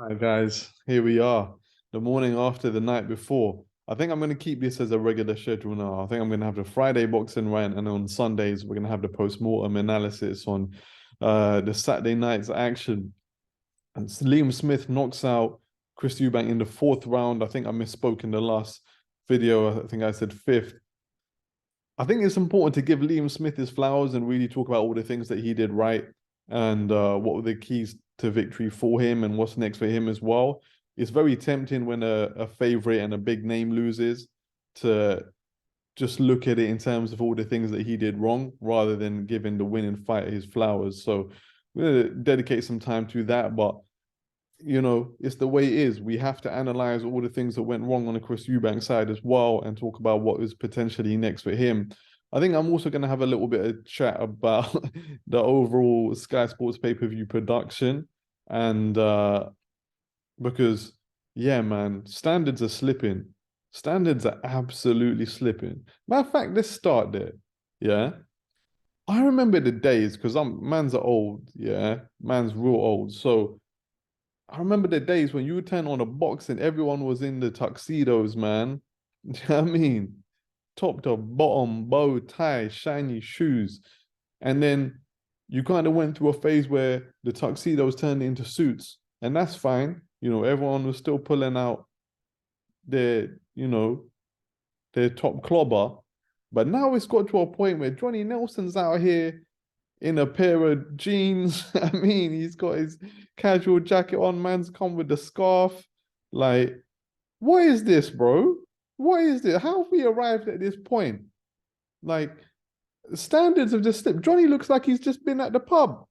Hi guys, here we are. The morning after the night before. I think I'm going to keep this as a regular schedule now. I think I'm going to have the Friday boxing rant, and on Sundays we're going to have the post-mortem analysis on the Saturday night's action. And Liam Smith knocks out Chris Eubank in the fourth round. I think I misspoke in the last video. I think I said fifth. I think it's important to give Liam Smith his flowers and really talk about all the things that he did right and what were the keys to victory for him and what's next for him as well. It's very tempting when a favorite and a big name loses to just look at it in terms of all the things that he did wrong rather than giving the winning fighter his flowers. So we're going to dedicate some time to that. But it's the way it is. We have to analyze all the things that went wrong on the Chris Eubank side as well and talk about what is potentially next for him. I think I'm also going to have a little bit of chat about the overall Sky Sports pay-per-view production. And because, yeah, man, standards are slipping. Standards are absolutely slipping. Matter of fact, let's start there. Yeah. I remember the days because man's old, yeah. Man's real old. So I remember the days when you would turn on a box and everyone was in the tuxedos, man. Do you know what I mean? Top to bottom, bow tie, shiny shoes. And then you kind of went through a phase where the tuxedos turned into suits. And that's fine. Everyone was still pulling out their, their top clobber. But now it's got to a point where Johnny Nelson's out here in a pair of jeans. I mean, he's got his casual jacket on. Man's come with the scarf. Like, what is this, bro? What is this? How have we arrived at this point? Like, standards have just slipped. Johnny looks like he's just been at the pub.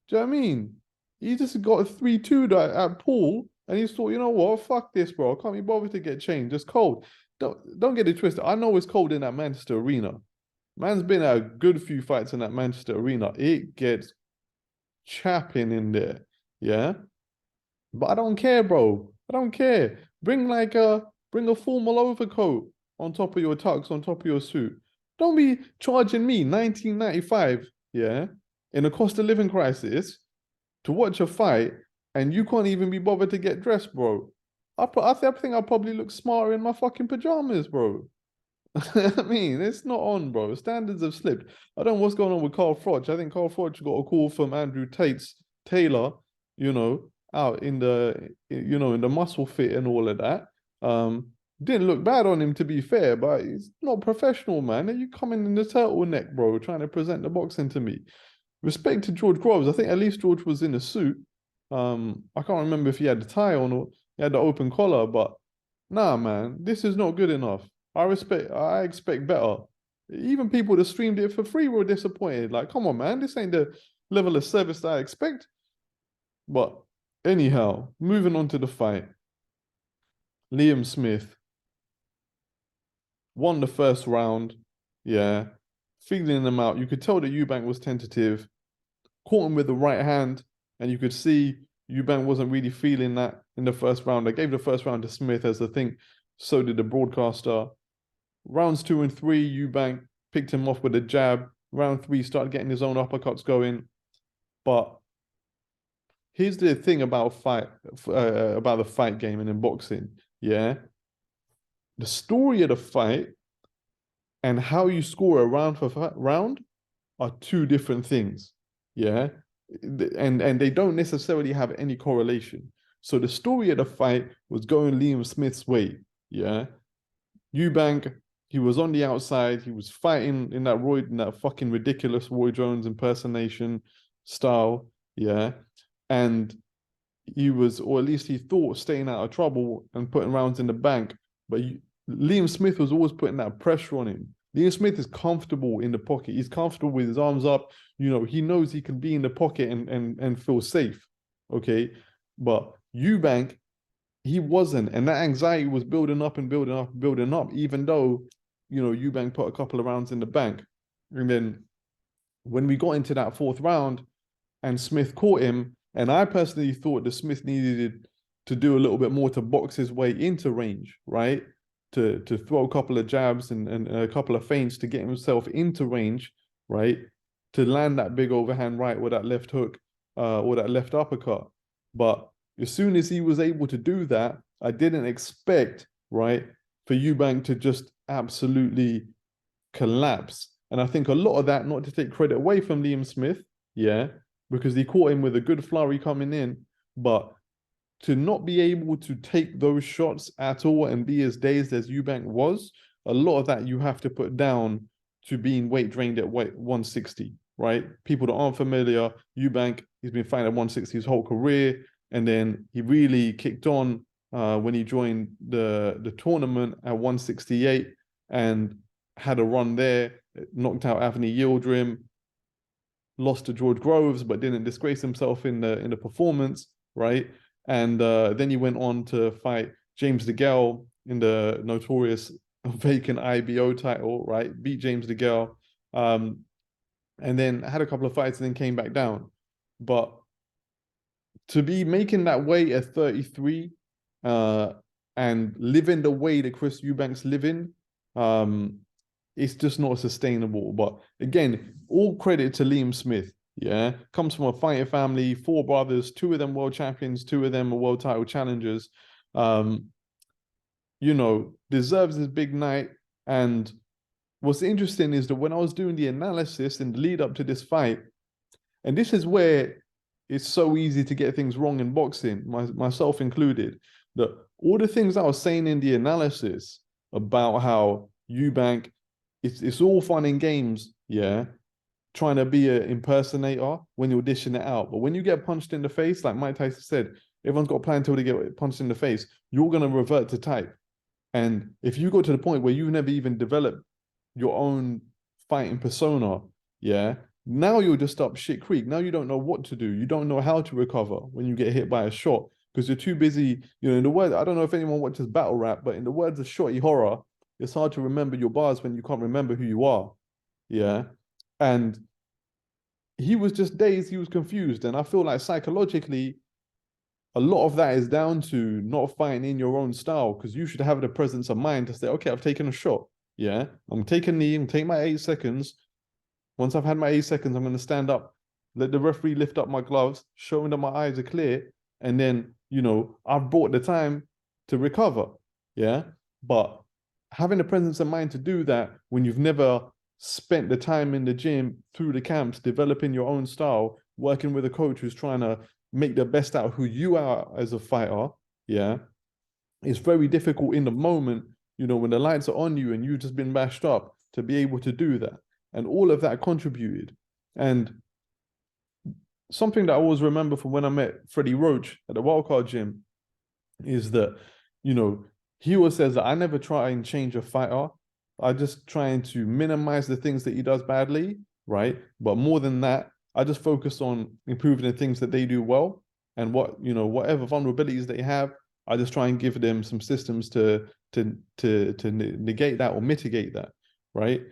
Do you know what I mean? He just got a 3-2 at pool, and he thought, you know what? Fuck this, bro. I can't be bothered to get changed. It's cold. Don't get it twisted. I know it's cold in that Manchester arena. Man's been at a good few fights in that Manchester arena. It gets chapping in there. Yeah. But I don't care, bro. I don't care. Bring a formal overcoat on top of your tux, on top of your suit. Don't be charging me 1995, yeah, in a cost of living crisis to watch a fight and you can't even be bothered to get dressed, bro. I think I'll probably look smarter in my fucking pajamas, bro. I mean, it's not on, bro. Standards have slipped. I don't know what's going on with Carl Froch. I think Carl Froch got a call from Andrew Taylor, out in the muscle fit and all of that. Didn't look bad on him, to be fair, but he's not professional, man. Are you coming in the turtleneck, bro, trying to present the boxing to me? Respect to George Groves. I think at least George was in a suit. I can't remember if he had the tie on or he had the open collar, but nah, man, this is not good enough. I expect better. Even people that streamed it for free were disappointed. Like, come on, man, this ain't the level of service that I expect. But anyhow, moving on to the fight. Liam Smith won the first round. Yeah. Feeling them out. You could tell that Eubank was tentative. Caught him with the right hand, and you could see Eubank wasn't really feeling that in the first round. I gave the first round to Smith, as I think so did the broadcaster. Rounds 2 and 3, Eubank picked him off with a jab. Round 3, started getting his own uppercuts going. But here's the thing about the fight game and in boxing. Yeah, the story of the fight and how you score a round for round are two different things. Yeah, and they don't necessarily have any correlation. So the story of the fight was going Liam Smith's way. Yeah, Eubank, he was on the outside. He was fighting in that fucking ridiculous Roy Jones impersonation style. Yeah, and he was, or at least he thought, staying out of trouble and putting rounds in the bank. But Liam Smith was always putting that pressure on him. Liam Smith is comfortable in the pocket. He's comfortable with his arms up. He knows he can be in the pocket and feel safe. Okay. But Eubank, he wasn't. And that anxiety was building up and building up and building up, even though, Eubank put a couple of rounds in the bank. And then when we got into that fourth round and Smith caught him, and I personally thought that Smith needed to do a little bit more to box his way into range, right? To throw a couple of jabs and a couple of feints to get himself into range, right? To land that big overhand right with that left hook or that left uppercut. But As soon as he was able to do that, I didn't expect, right, for Eubank to just absolutely collapse. And I think a lot of that, not to take credit away from Liam Smith, yeah, because he caught him with a good flurry coming in, but to not be able to take those shots at all and be as dazed as Eubank was, a lot of that you have to put down to being weight drained at weight 160, right? People that aren't familiar, Eubank, he's been fighting at 160 his whole career, and then he really kicked on when he joined the tournament at 168 and had a run there, knocked out Anthony Yildirim, lost to George Groves, but didn't disgrace himself in the performance, right? And then he went on to fight James DeGale in the notorious vacant IBO title, right? Beat James DeGale, and then had a couple of fights and then came back down. But to be making that weight at 33 and living the way that Chris Eubank's living, it's just not sustainable. But again, all credit to Liam Smith. Yeah, comes from a fighting family, 4 brothers, 2 of them world champions, 2 of them are world title challengers. You know, deserves this big night. And what's interesting is that when I was doing the analysis in the lead up to this fight, and this is where it's so easy to get things wrong in boxing, myself included, that all the things I was saying in the analysis about how Eubank, it's all fun and games, yeah, trying to be an impersonator when you're dishing it out. But when you get punched in the face, like Mike Tyson said, everyone's got a plan until they get punched in the face. You're going to revert to type. And if you go to the point where you've never even developed your own fighting persona, yeah, now you're just up shit creek. Now you don't know what to do. You don't know how to recover when you get hit by a shot because you're too busy. You know, in the word, I don't know if anyone watches battle rap, but in the words of Shorty Horror, it's hard to remember your bars when you can't remember who you are. Yeah. And he was just dazed, he was confused. And I feel like psychologically, a lot of that is down to not fighting in your own style because you should have the presence of mind to say, okay, I've taken a shot. Yeah. I'm taking a knee, I'm taking my 8 seconds. Once I've had my 8 seconds, I'm going to stand up, let the referee lift up my gloves, show him that my eyes are clear. And then, you know, I've bought the time to recover. Yeah. But having the presence of mind to do that when you've never spent the time in the gym through the camps, developing your own style, working with a coach who's trying to make the best out of who you are as a fighter, yeah, it's very difficult in the moment, you know, when the lights are on you and you've just been bashed up to be able to do that. And all of that contributed. And something that I always remember from when I met Freddie Roach at the Wildcard Gym is that, you know, he always says that I never try and change a fighter. I just trying to minimize the things that he does badly, right? But more than that, I just focus on improving the things that they do well, and what, you know, whatever vulnerabilities they have, I just try and give them some systems to negate that or mitigate that, right?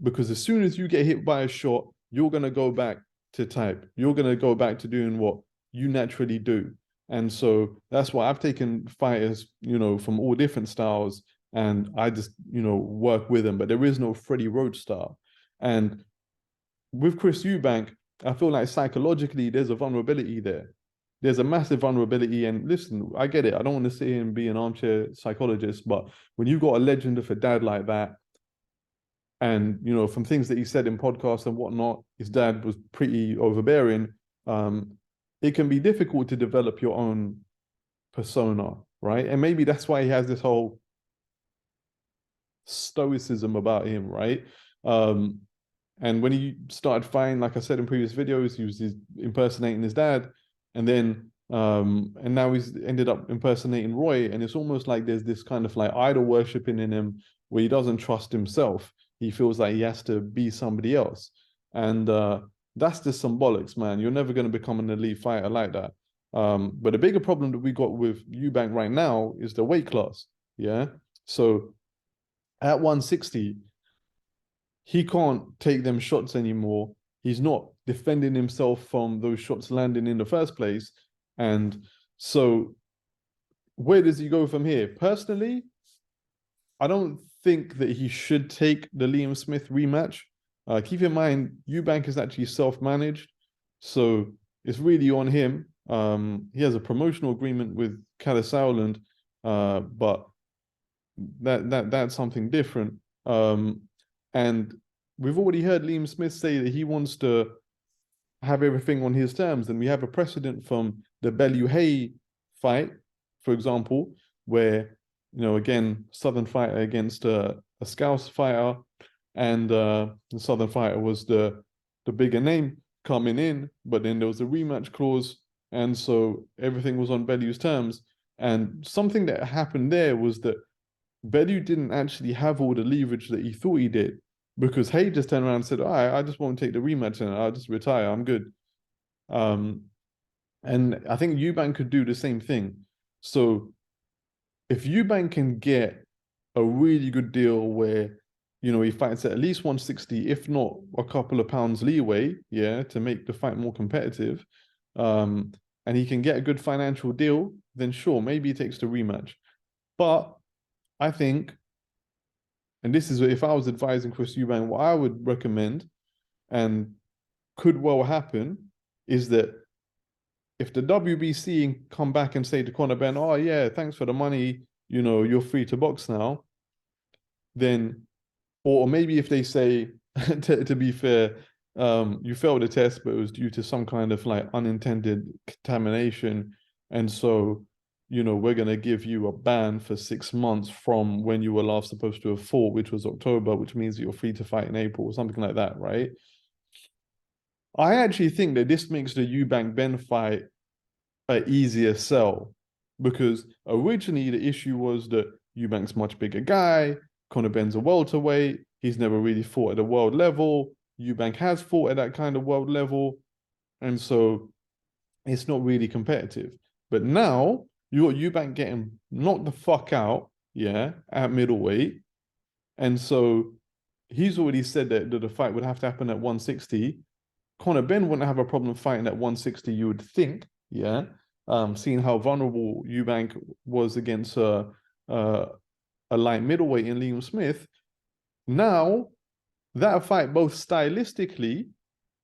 Because as soon as you get hit by a shot, you're gonna go back to type. You're gonna go back to doing what you naturally do. And so that's why I've taken fighters, you know, from all different styles, and I just, you know, work with them. But there is no Freddie Roach style. And with Chris Eubank, I feel like psychologically there's a vulnerability there. There's a massive vulnerability. And listen, I get it. I don't want to sit here and be an armchair psychologist, but when you've got a legend of a dad like that, and, you know, from things that he said in podcasts and whatnot, his dad was pretty overbearing. It can be difficult to develop your own persona, right? And maybe that's why he has this whole stoicism about him, right? And when he started fighting, like I said in previous videos, he was impersonating his dad, and then and now he's ended up impersonating Roy, and it's almost like there's this kind of like idol worshiping in him where he doesn't trust himself. He feels like he has to be somebody else, and that's just symbolics, man. You're never going to become an elite fighter like that. But the bigger problem that we got with Eubank right now is the weight class. Yeah, so at 160. He can't take them shots anymore. He's not defending himself from those shots landing in the first place. And so where does he go from here? Personally, I don't think that he should take the Liam Smith rematch. Keep in mind, Eubank is actually self-managed. So it's really on him. He has a promotional agreement with Callis Howland, but that's something different. And we've already heard Liam Smith say that he wants to have everything on his terms, and we have a precedent from the Bellew Hay fight, for example, where again, Southern fighter against a Scouse fighter, and the Southern fighter was the bigger name coming in, but then there was a rematch clause, and so everything was on Bellew's terms. And something that happened there was that Bellew didn't actually have all the leverage that he thought he did, because Hay just turned around and said, "All right, I just won't take the rematch and I'll just retire. I'm good." And I think Eubank could do the same thing. So if Eubank can get a really good deal where he fights at least 160, if not a couple of pounds leeway, to make the fight more competitive, and he can get a good financial deal, then sure, maybe he takes the rematch. But I think, and this is if I was advising Chris Eubank, what I would recommend, and could well happen, is that if the WBC come back and say to Conor Benn, "Oh yeah, thanks for the money, you're free to box now," then, or maybe if they say, to be fair, you failed the test, but it was due to some kind of like unintended contamination, and so we're going to give you a ban for 6 months from when you were last supposed to have fought, which was October, which means that you're free to fight in April or something like that, right? I actually think that this makes the Eubank Ben fight an easier sell, because originally the issue was that Eubank's much bigger guy, Conor Benn's a welterweight, he's never really fought at a world level, Eubank has fought at that kind of world level, and so it's not really competitive. But now you got Eubank getting knocked the fuck out, at middleweight, and so he's already said that the fight would have to happen at 160. Conor Benn wouldn't have a problem fighting at 160, you would think, seeing how vulnerable Eubank was against a light middleweight in Liam Smith. Now, that fight, both stylistically,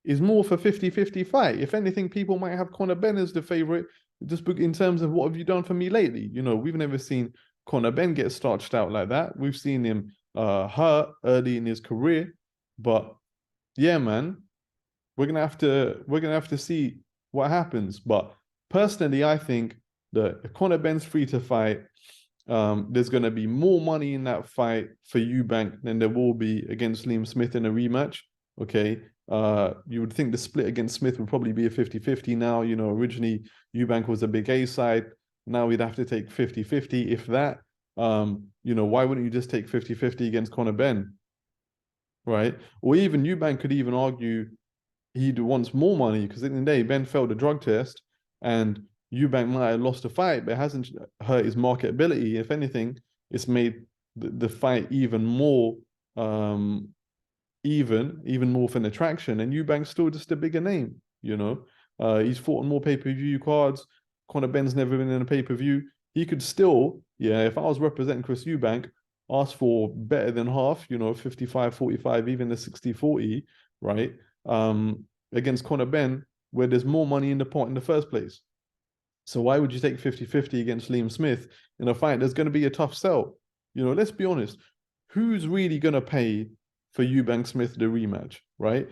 is more for 50-50 fight. If anything, people might have Conor Benn as the favorite, just in terms of what have you done for me lately? We've never seen Conor Benn get starched out like that. We've seen him hurt early in his career, but yeah, man, we're gonna have to see what happens. But personally, I think that if Conor Benn's free to fight, there's going to be more money in that fight for Eubank than there will be against Liam Smith in a rematch. Okay. You would think the split against Smith would probably be a 50-50 now. Originally Eubank was a big A side. Now we'd have to take 50-50, if that. Why wouldn't you just take 50-50 against Conor Benn? Right? Or even Eubank could even argue he wants more money, because at the end of the day, Ben failed a drug test, and Eubank might have lost a fight, but it hasn't hurt his marketability. If anything, it's made the fight even more even more of an attraction. And Eubank's still just a bigger name, he's fought on more pay-per-view cards. Conor Benn's never been in a pay-per-view. He could still, if I was representing Chris Eubank, ask for better than half, 55-45, even the 60-40, right? Against Conor Benn, where there's more money in the pot in the first place. So why would you take 50-50 against Liam Smith in a fight that's going to be a tough sell? Let's be honest. Who's really going to pay for Eubank Smith the rematch, right?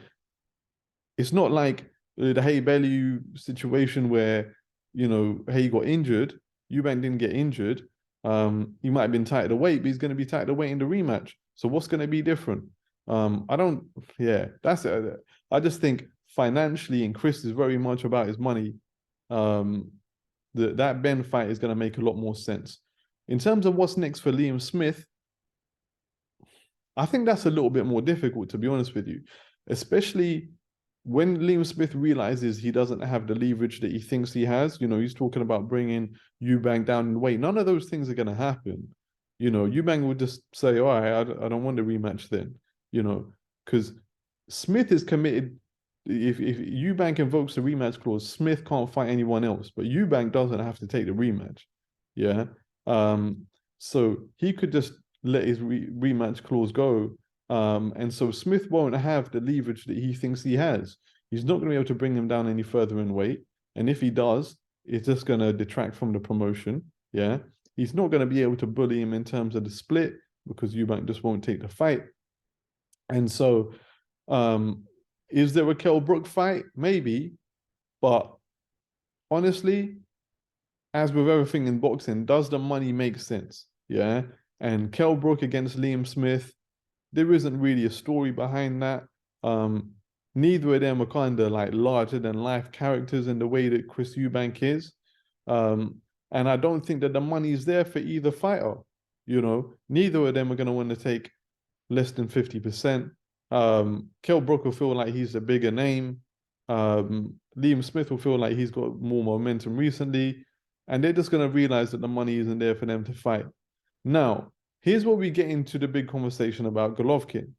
It's not like the Hay Bellew situation where, Hay got injured. Eubank didn't get injured. He might have been tight at the weight, but he's going to be tight at the weight in the rematch. So what's going to be different? That's it. I just think financially, and Chris is very much about his money, that Ben fight is going to make a lot more sense. In terms of what's next for Liam Smith, I think that's a little bit more difficult, to be honest with you, especially when Liam Smith realizes he doesn't have the leverage that he thinks he has. He's talking about bringing Eubank down in weight. None of those things are going to happen. Eubank would just say, all right, I don't want the rematch then, because Smith is committed. If Eubank invokes the rematch clause, Smith can't fight anyone else, but Eubank doesn't have to take the rematch. So he could just let his rematch clause go. And so Smith won't have the leverage that he thinks he has. He's not going to be able to bring him down any further in weight. And if he does, it's just going to detract from the promotion. Yeah. He's not going to be able to bully him in terms of the split because Eubank just won't take the fight. And so, is there a Kell Brook fight? Maybe. But honestly, as with everything in boxing, does the money make sense? Yeah. And Kell Brook against Liam Smith, there isn't really a story behind that. Neither of them are kind of like larger than life characters in the way that Chris Eubank is. And I don't think that the money is there for either fighter. You know, neither of them are going to want to take less than 50%. Kell Brook will feel like he's a bigger name. Liam Smith will feel like he's got more momentum recently. And they're just going to realize that the money isn't there for them to fight. Now, here's what we get into the big conversation about Golovkin.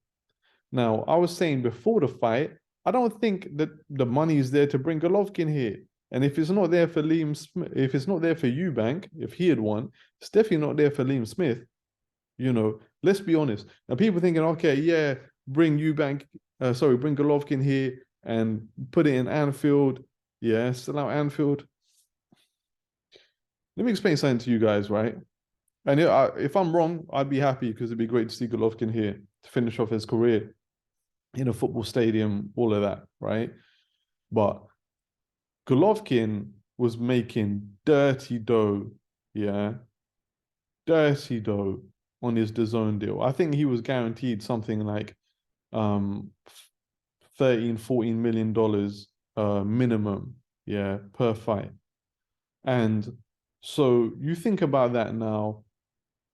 Now, I was saying before the fight, I don't think that the money is there to bring Golovkin here. And if it's not there for Liam Smith, if it's not there for Eubank, if he had won, it's definitely not there for Liam Smith. You know, let's be honest. Now, people thinking, okay, yeah, bring bring Golovkin here and put it in Anfield. Yeah, sell out Anfield. Let me explain something to you guys, right? And if I'm wrong, I'd be happy because it'd be great to see Golovkin here to finish off his career in a football stadium, all of that, right? But Golovkin was making dirty dough, yeah, dirty dough on his DAZN deal. I think he was guaranteed something like 13-14 million dollars minimum, yeah, per fight. And so you think about that now.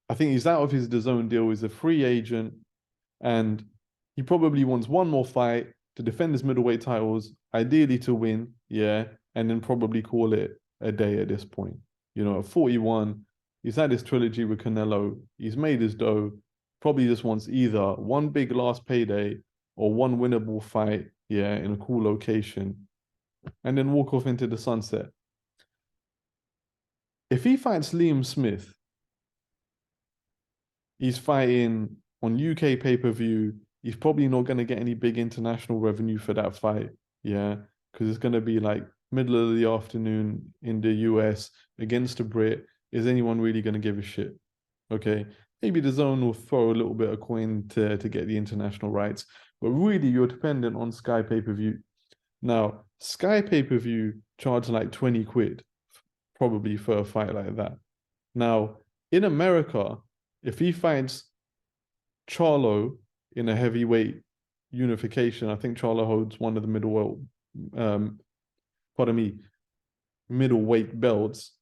I think he's out of his DAZN deal. He's a free agent, and he probably wants one more fight to defend his middleweight titles, ideally to win, yeah, and then probably call it a day at this point. You know, at 41, he's had his trilogy with Canelo. He's made his dough. Probably just wants either one big last payday or one winnable fight, yeah, in a cool location, and then walk off into the sunset. If he fights Liam Smith, he's fighting on UK pay-per-view. He's probably not going to get any big international revenue for that fight. Yeah. Because it's going to be like middle of the afternoon in the US against a Brit. Is anyone really going to give a shit? Okay. Maybe DAZN will throw a little bit of coin to get the international rights. But really, you're dependent on Sky pay-per-view. Now, Sky pay-per-view charge like 20 quid probably for a fight like that. Now, in America, if he fights Charlo in a heavyweight unification, I think Charlo holds one of the middleweight belts.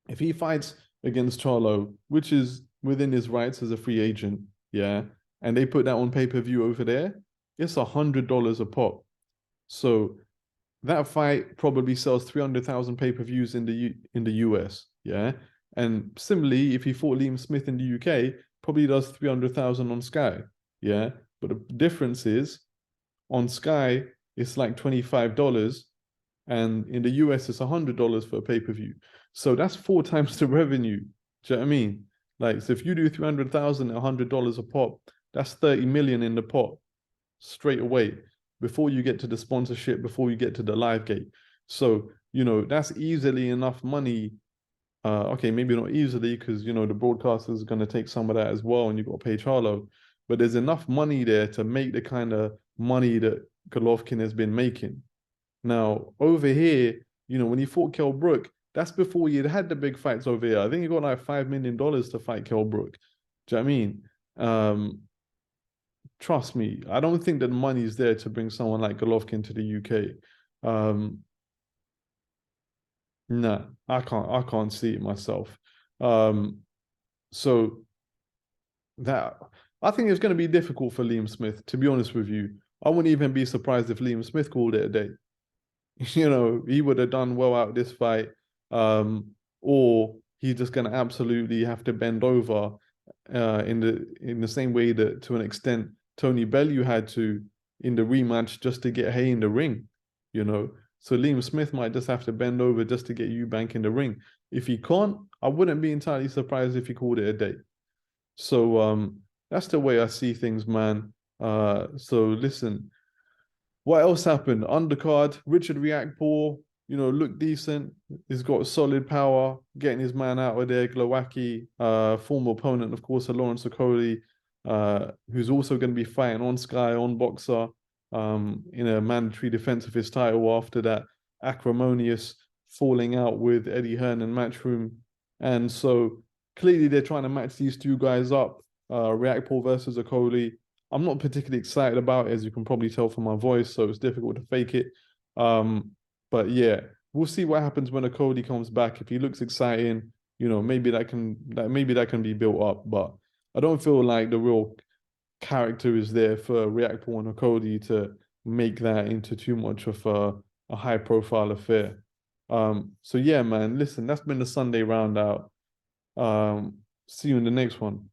If he fights against Charlo, which is within his rights as a free agent, yeah, and they put that on pay-per-view over there, it's $100 a pop. So that fight probably sells 300,000 pay-per-views in the US, yeah. And similarly, if he fought Liam Smith in the UK, probably does 300,000 on Sky, yeah. But the difference is, on Sky it's like $25, and in the US it's $100 for a pay-per-view. So that's 4 times the revenue. Do you know what I mean? Like, so if you do 300,000 at $100 a pop, that's 30 million in the pot straight away, before you get to the sponsorship, before you get to the live gate. So, you know, that's easily enough money. Okay, maybe not easily, because, you know, the broadcaster is going to take some of that as well, and you've got to pay Charlo. But there's enough money there to make the kind of money that Golovkin has been making. Now, over here, you know, when he fought Kell Brook, that's before he had the big fights over here. I think he got like $5 million to fight Kell Brook. Do you know what I mean? Trust me, I don't think that money is there to bring someone like Golovkin to the UK. Nah, I can't see it myself. So that, I think it's going to be difficult for Liam Smith, to be honest with you. I wouldn't even be surprised if Liam Smith called it a day. You know, he would have done well out of this fight, or he's just going to absolutely have to bend over in the same way that, to an extent, Tony Bellew had to in the rematch just to get Hay in the ring, you know. So Liam Smith might just have to bend over just to get Eubank in the ring. If he can't, I wouldn't be entirely surprised if he called it a day. So that's the way I see things, man. So listen, what else happened? Undercard, Richard Riakporhe look decent. He's got solid power, getting his man out of there. Glowacki, former opponent, of course, Lawrence Okolie, who's also going to be fighting on Sky, on Boxer, in a mandatory defense of his title after that acrimonious falling out with Eddie Hearn and Matchroom. And so clearly they're trying to match these two guys up. Reactpol versus Okolie. I'm not particularly excited about it, as you can probably tell from my voice, so it's difficult to fake it. But yeah, we'll see what happens when Okolie comes back. If he looks exciting, maybe that can be built up. But I don't feel like the real character is there for Reactpol and Okolie to make that into too much of a high profile affair. So yeah, man, listen, that's been the Sunday round out. See you in the next one.